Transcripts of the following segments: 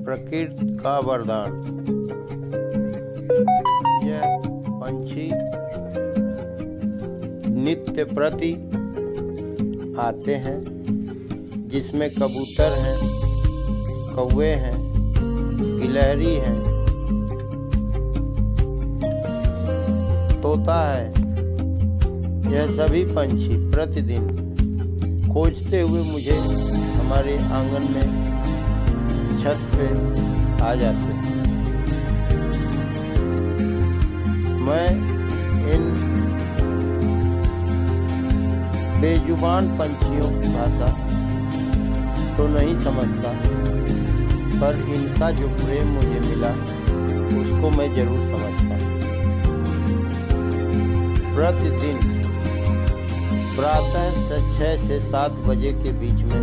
प्रकृति का वरदान। यह पंछी नित्य प्रति आते हैं, जिसमें कबूतर हैं, कौवे हैं, गिलहरी हैं, तोता है। यह सभी पंछी प्रतिदिन खोजते हुए मुझे हमारे आंगन में छत पे आ जाते हैं। मैं इन बेजुबान पंछियों की भाषा तो नहीं समझता, पर इनका जो प्रेम मुझे मिला उसको मैं जरूर समझता हूँ। प्रतिदिन प्रातः 6 से 7 बजे के बीच में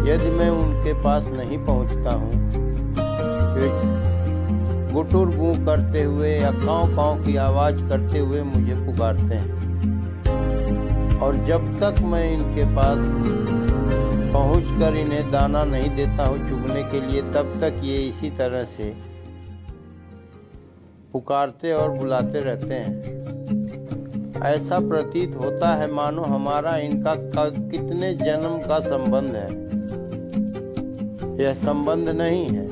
यदि मैं उनके पास नहीं पहुंचता हूं तो गुटुर गूं करते हुए या काँव काँव की आवाज़ करते हुए मुझे पुकारते हैं, और जब तक मैं इनके पास पहुंचकर इन्हें दाना नहीं देता हूं चुगने के लिए, तब तक ये इसी तरह से पुकारते और बुलाते रहते हैं। ऐसा प्रतीत होता है मानो हमारा इनका कितने जन्म का संबंध है। यह संबंध नहीं है,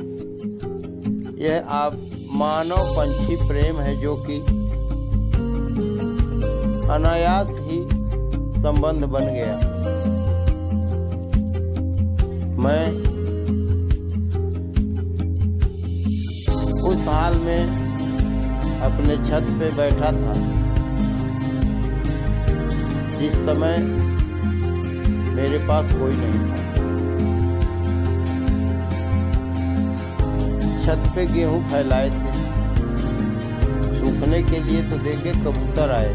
यह आप मानव पंछी प्रेम है, जो कि अनायास ही संबंध बन गया। मैं उस हाल में अपने छत पे बैठा था जिस समय मेरे पास कोई नहीं था। छत पे गेहूं फैलाए थे, सूखने के लिए तो देखे कबूतर आए,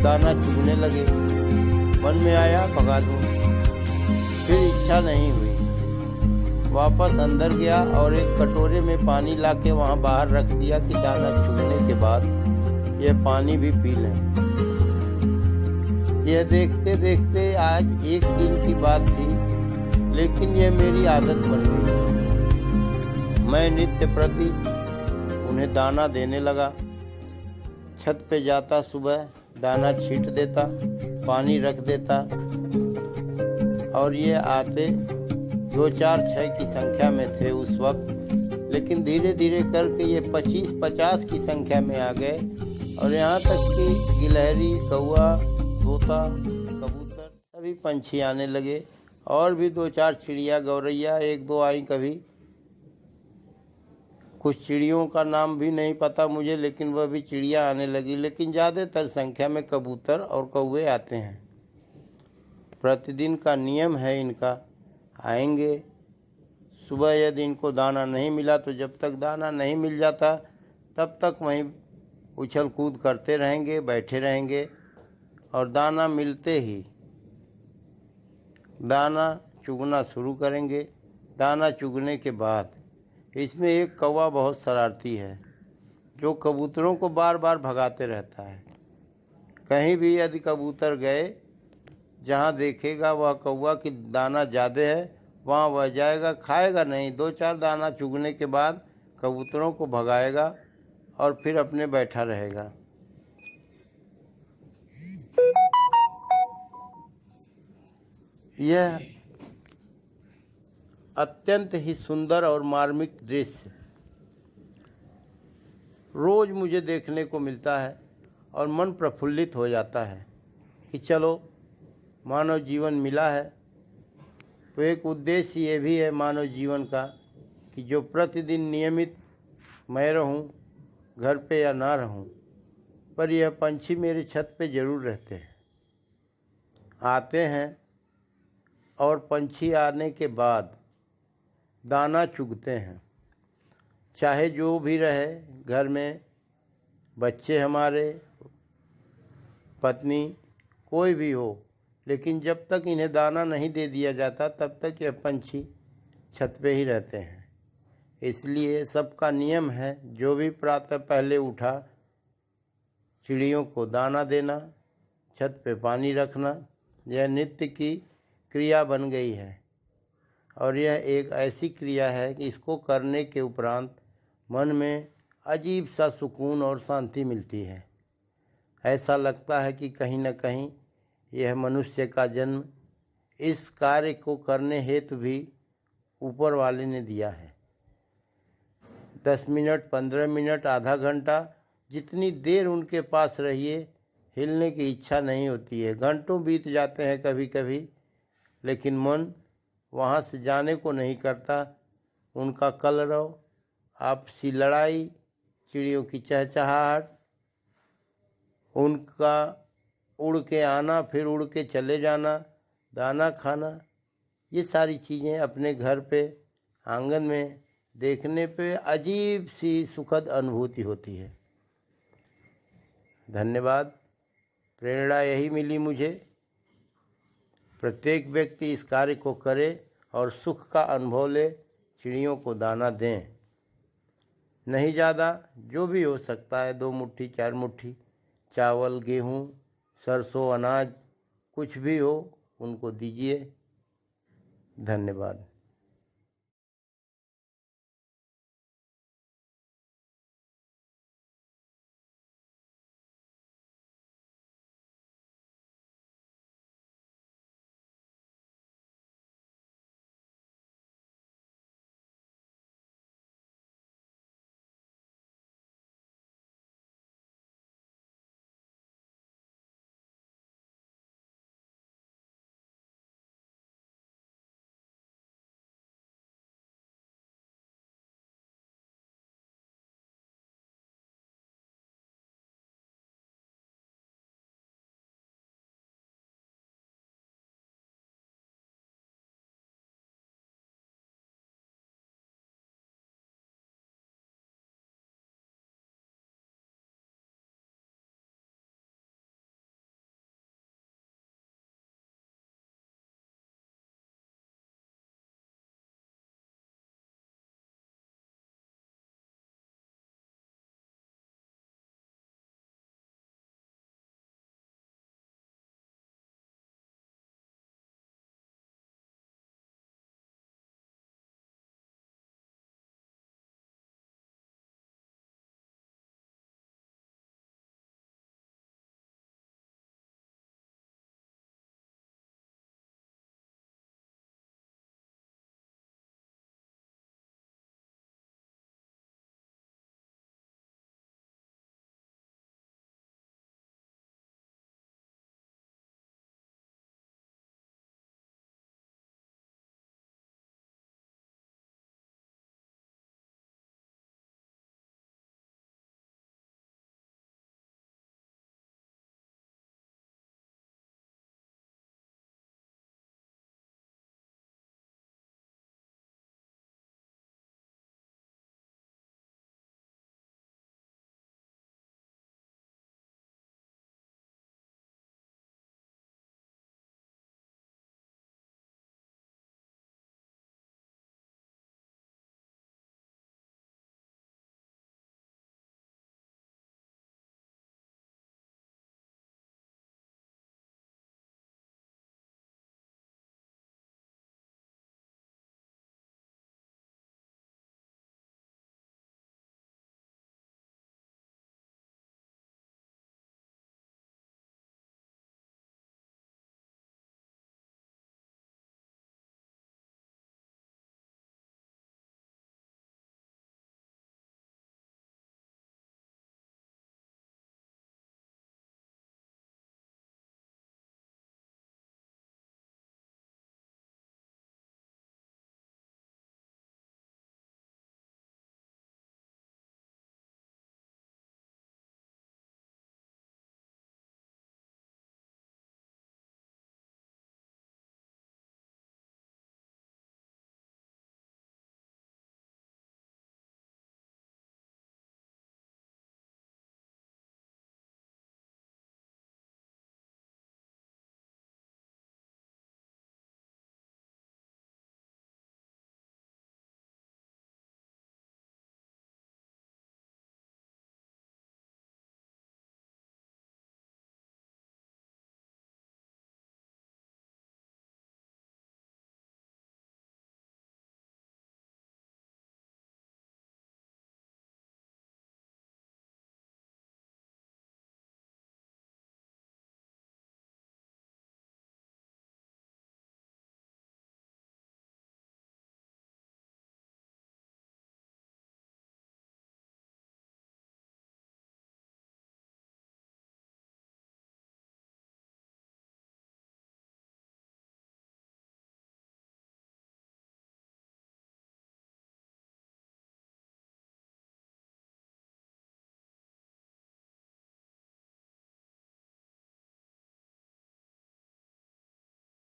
दाना चुगने लगे। मन में आया भगा दूं, फिर इच्छा नहीं हुई। वापस अंदर गया और एक कटोरे में पानी लाके वहां बाहर रख दिया कि दाना चुगने के बाद यह पानी भी पी लें। यह देखते देखते आज एक दिन की बात थी, लेकिन यह मेरी आदत बन गई। मैं नित्य प्रति उन्हें दाना देने लगा। छत पे जाता, सुबह दाना छींट देता, पानी रख देता, और ये आते 2, 4, 6 की संख्या में थे उस वक्त, लेकिन धीरे धीरे करके ये 25-50 की संख्या में आ गए, और यहाँ तक कि गिलहरी, कौवा, तोता, कबूतर सभी पंछी आने लगे। और भी 2-4 चिड़िया, गौरैया 1-2 आई कभी। कुछ चिड़ियों का नाम भी नहीं पता मुझे, लेकिन वह भी चिड़िया आने लगी। लेकिन ज़्यादातर संख्या में कबूतर और कौवे आते हैं। प्रतिदिन का नियम है इनका, आएंगे। सुबह यदि इनको दाना नहीं मिला तो जब तक दाना नहीं मिल जाता तब तक वहीं उछल कूद करते रहेंगे, बैठे रहेंगे, और दाना मिलते ही दाना चुगना शुरू करेंगे। दाना चुगने के बाद इसमें एक कौवा बहुत शरारती है, जो कबूतरों को बार बार भगाते रहता है। कहीं भी यदि कबूतर गए, जहाँ देखेगा वह कौवा कि दाना ज़्यादा है, वहाँ वह जाएगा, खाएगा नहीं। 2-4 दाना चुगने के बाद कबूतरों को भगाएगा और फिर अपने बैठा रहेगा। यह अत्यंत ही सुंदर और मार्मिक दृश्य रोज मुझे देखने को मिलता है, और मन प्रफुल्लित हो जाता है कि चलो मानव जीवन मिला है तो एक उद्देश्य ये भी है मानव जीवन का कि जो प्रतिदिन नियमित मैं रहूं, घर पे या ना रहूं, पर यह पंछी मेरे छत पे ज़रूर रहते हैं, आते हैं, और पंछी आने के बाद दाना चुगते हैं। चाहे जो भी रहे घर में, बच्चे हमारे, पत्नी, कोई भी हो, लेकिन जब तक इन्हें दाना नहीं दे दिया जाता तब तक यह पंछी छत पे ही रहते हैं। इसलिए सबका नियम है, जो भी प्रातः पहले उठा चिड़ियों को दाना देना, छत पे पानी रखना, यह नित्य की क्रिया बन गई है। और यह एक ऐसी क्रिया है कि इसको करने के उपरांत मन में अजीब सा सुकून और शांति मिलती है। ऐसा लगता है कि कहीं न कहीं यह मनुष्य का जन्म इस कार्य को करने हेतु भी ऊपर वाले ने दिया है। 10 मिनट, 15 मिनट, आधा घंटा, जितनी देर उनके पास रहिए, हिलने की इच्छा नहीं होती है। घंटों बीत जाते हैं कभी कभी, लेकिन मन वहाँ से जाने को नहीं करता। उनका कलरव, आपसी लड़ाई, चिड़ियों की चहचहाहट, उनका उड़ के आना फिर उड़ के चले जाना, दाना खाना, ये सारी चीज़ें अपने घर पे आंगन में देखने पे अजीब सी सुखद अनुभूति होती है। धन्यवाद। प्रेरणा यही मिली मुझे। प्रत्येक व्यक्ति इस कार्य को करे और सुख का अनुभव ले, चिड़ियों को दाना दें। नहीं ज़्यादा, जो भी हो सकता है, 2 मुट्ठी 4 मुट्ठी, चावल, गेहूँ, सरसों, अनाज, कुछ भी हो उनको दीजिए। धन्यवाद।